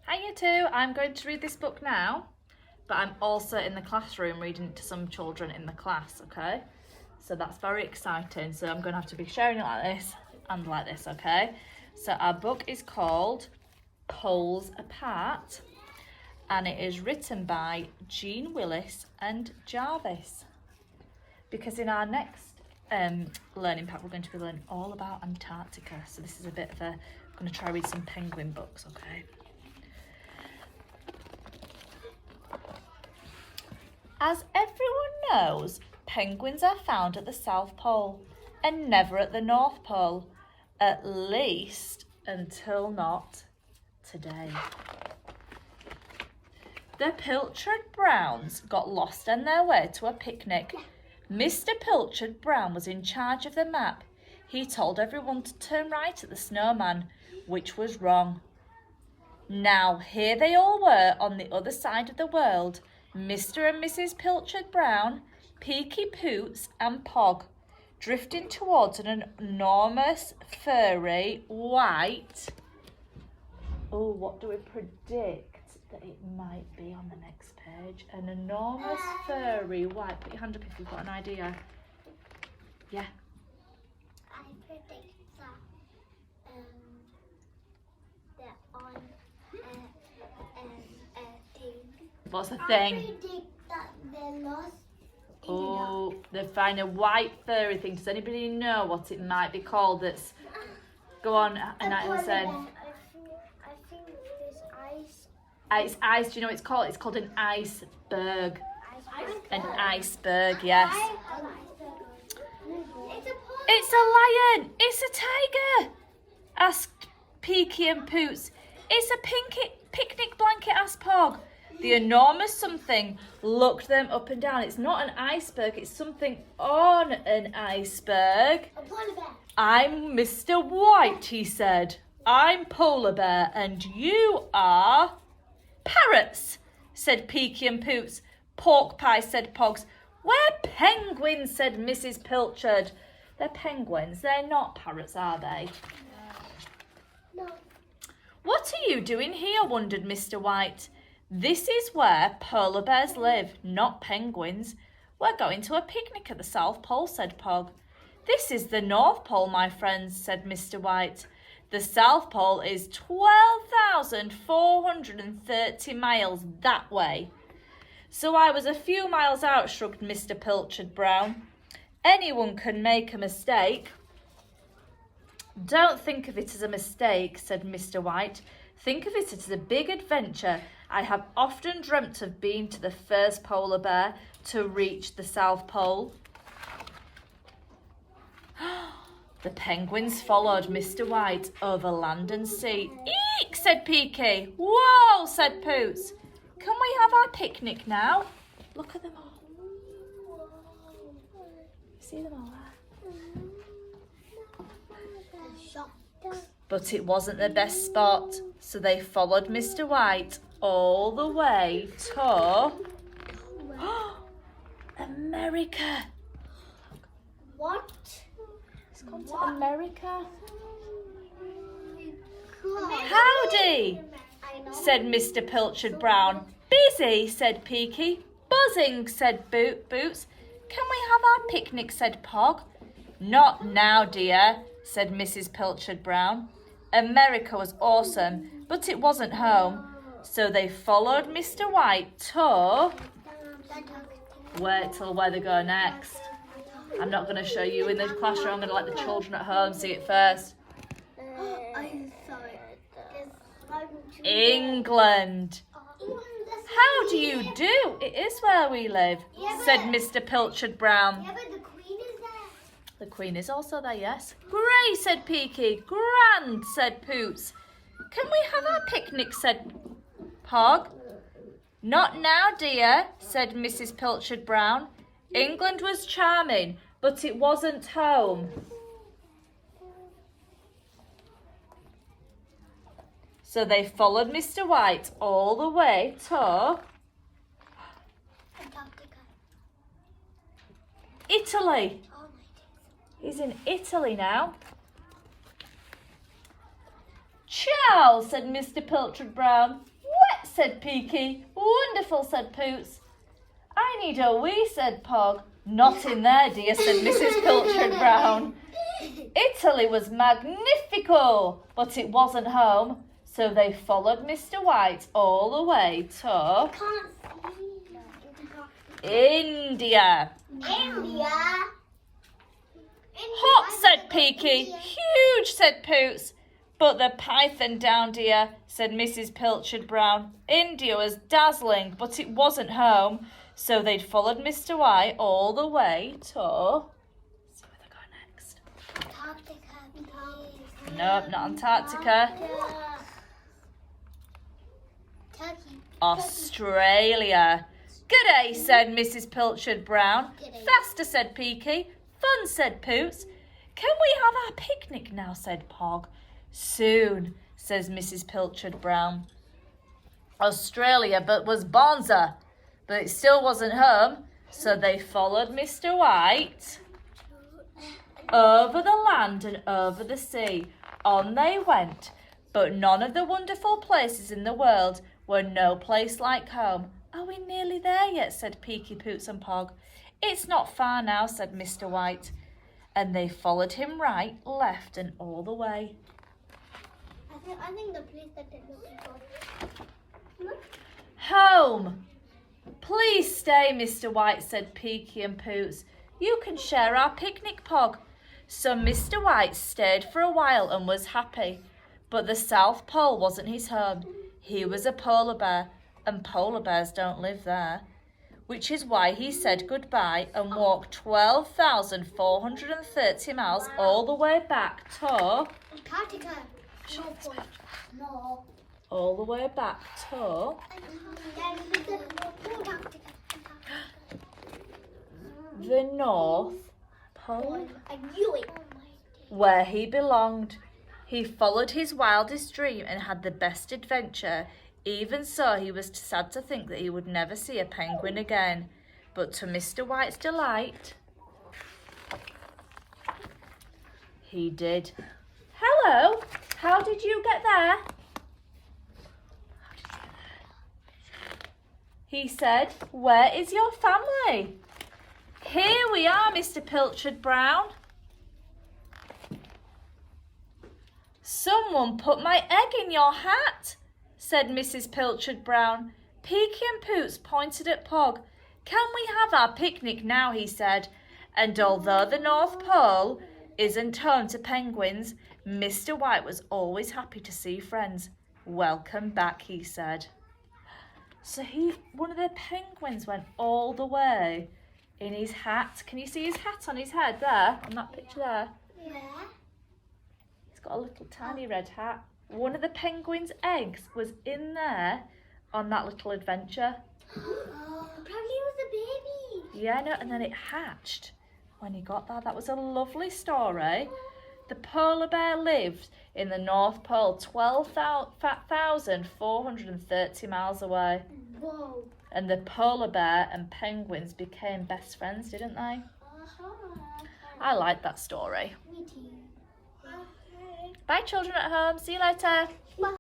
Hi you two, I'm going to read this book now, but I'm also in the classroom reading it to some children in the class, okay? So that's very exciting. So I'm going to have to be sharing it like this and like this, okay? So our book is called Poles Apart, and it is written by Jean Willis and Jarvis. Because in our next learning pack, we're going to be learning all about Antarctica. So this is a bit of a, I'm going to try read some penguin books, okay? As everyone knows, penguins are found at the South Pole and never at the North Pole, at least until not today. The Pilchard Browns got lost on their way to a picnic. Mr. Pilchard Brown was in charge of the map. He told everyone to turn right at the snowman, which was wrong. Now here they all were on the other side of the world, Mr. and Mrs. Pilchard Brown, Peaky Poots and Pog, drifting towards an enormous, furry, white... Oh, what do we predict that it might be on the next page? An enormous, furry, white... Put your hand up if you've got an idea. Yeah. I predict that they're on a thing. What's the thing? I predict that they're lost. Oh, they find a white furry thing. Does anybody know what it might be called? That's... Go on, Anna said. I think there's ice. It's ice. Do you know what it's called? It's called an iceberg. An iceberg, yes. It's a lion. It's a tiger, asked Peaky and Poots. It's a picnic blanket, asked Pog. The enormous something looked them up and down. It's not an iceberg, it's something on an iceberg. A polar bear. I'm Mr. White, he said. I'm Polar Bear, and you are... Parrots, said Peaky and Poots. Pork pie, said Pogs. We're penguins, said Mrs. Pilchard. They're penguins, they're not parrots, are they? No. What are you doing here, wondered Mr. White. This is where polar bears live, not penguins. We're going to a picnic at the South Pole, said Pog. This is the North Pole, my friends, said Mr. White. The South Pole is 12,430 miles that way. So I was a few miles out, shrugged Mr. Pilchard Brown. Anyone can make a mistake. Don't think of it as a mistake, said Mr. White. Think of it as a big adventure. I have often dreamt of being to the first polar bear to reach the South Pole. The penguins followed Mr. White over land and sea. Eek, said Peaky. Whoa, said Poots. Can we have our picnic now? Look at them all. See them all there? But it wasn't the best spot, so they followed Mr. White all the way to America. What? It's gone to America. God. Howdy, I know. said Mr. Pilchard Brown. Busy, said Peaky. Buzzing, said Boots. Can we have our picnic, said Pog. Not now, dear, said Mrs. Pilchard Brown. America was awesome, but it wasn't home. So they followed Mr. White to... Wait till where they go next. I'm not going to show you in the classroom. I'm going to let the children at home see it first. I'm sorry. England. How do you do? It is where we live, said Mr. Pilchard Brown. Yeah, but the Queen is there. The Queen is also there, yes. Great, said Peaky. Grand, said Poots. Can we have our picnic, said Pog. Not now, dear, said Mrs. Pilchard Brown. England was charming, but it wasn't home. So they followed Mr. White all the way to Antarctica. Italy. Oh my He's in Italy now. Wow, said Mr Pilchard Brown. Wet, said Peaky. Wonderful, said Poots. I need a wee, said Pog. Not in there, dear, said Mrs Pilchard Brown. Italy was magnifico, but it wasn't home, so they followed Mr White all the way to India. India. Hot, said Peaky. Huge, said Poots. But the python down, dear, said Mrs Pilchard Brown. India was dazzling, but it wasn't home, so they'd followed Mr White all the way to... See where they go next. Antarctica. Nope, not Antarctica. Turkey. Australia. G'day, said Mrs Pilchard Brown. G'day. Faster, said Peaky. Fun, said Poots. Can we have our picnic now, said Pog. Soon, says Mrs Pilchard Brown. Australia was bonza, but it still wasn't home, so they followed Mr White over the land and over the sea. On they went, but none of the wonderful places in the world were no place like home. Are we nearly there yet, said Peaky, Poots and Pog. It's not far now, said Mr White, and they followed him right, left and all the way. I think the place that they're looking for. Home. Please stay, Mr White, said Peaky and Poots. You can share our picnic, Pog. So Mr White stayed for a while and was happy. But the South Pole wasn't his home. He was a polar bear, and polar bears don't live there. Which is why he said goodbye and walked 12,430 miles all the way back to... Antarctica. No. All the way back to... the North Pole, I knew it. where he belonged. He followed his wildest dream and had the best adventure. Even so, he was sad to think that he would never see a penguin again. But to Mr White's delight, he did. Hello, how did you get there? He said, where is your family? Here we are, Mr Pilchard Brown. Someone put my egg in your hat, said Mrs Pilchard Brown. Peaky and Poots pointed at Pog. Can we have our picnic now, he said. And although the North Pole isn't home to penguins, Mr White was always happy to see friends. Welcome back, he said. So one of the penguins went all the way in his hat. Can you see his hat on his head there, on that picture there? Yeah. He's got a little tiny red hat. One of the penguin's eggs was in there on that little adventure. Oh, probably it was a baby. Yeah, no, and then it hatched when he got there. That was a lovely story. The polar bear lived in the North Pole, 12,430 miles away. Whoa. And the polar bear and penguins became best friends, didn't they? I like that story. Me too. Bye, children at home. See you later. Bye.